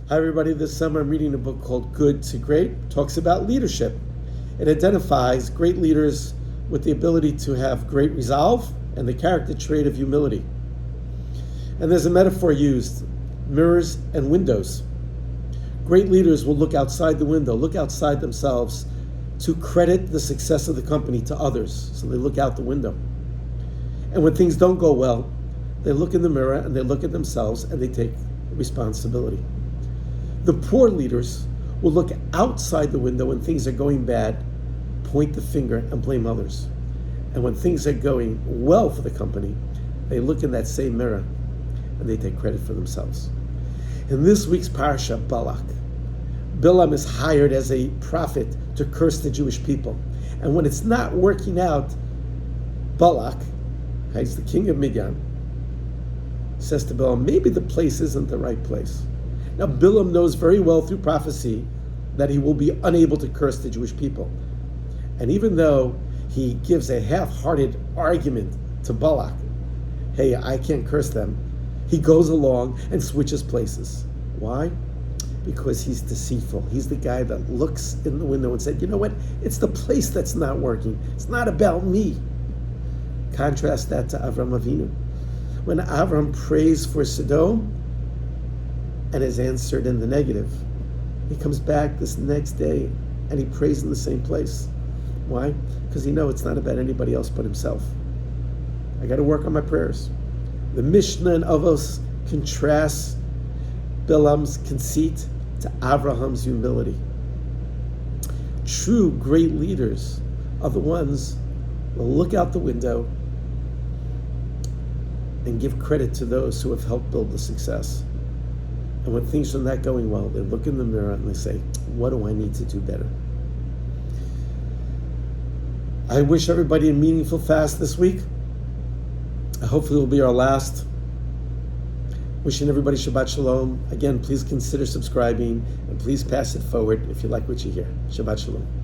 Hi everybody, this summer I'm reading a book called Good to Great. It talks about leadership. It identifies great leaders with the ability to have great resolve and the character trait of humility. And there's a metaphor used, mirrors and windows. Great leaders will look outside the window, look outside themselves to credit the success of the company to others. So they look out the window. And when things don't go well, they look in the mirror and they look at themselves and they take responsibility. The poor leaders will look outside the window when things are going bad, point the finger and blame others. And when things are going well for the company, they look in that same mirror and they take credit for themselves. In this week's parasha, Balak, Bilam is hired as a prophet to curse the Jewish people. And when it's not working out, Balak, he's the king of Midian, says to Bilam, maybe the place isn't the right place. Now, Bilam knows very well through prophecy that he will be unable to curse the Jewish people. And even though he gives a half-hearted argument to Balak, hey, I can't curse them, he goes along and switches places. Why? Because he's deceitful. He's the guy that looks in the window and said, you know what? It's the place that's not working. It's not about me. Contrast that to Avram Avinu. When Avram prays for Sodom and is answered in the negative, he comes back this next day and he prays in the same place. Why? Because he knows it's not about anybody else but himself. I got to work on my prayers. The Mishnah and Avos contrasts Bilam's conceit to Abraham's humility. True great leaders are the ones who will look out the window and give credit to those who have helped build the success. And when things are not going well, they look in the mirror and they say, what do I need to do better? I wish everybody a meaningful fast this week. Hopefully it will be our last. Wishing everybody Shabbat Shalom. Again, please consider subscribing and please pass it forward if you like what you hear. Shabbat Shalom.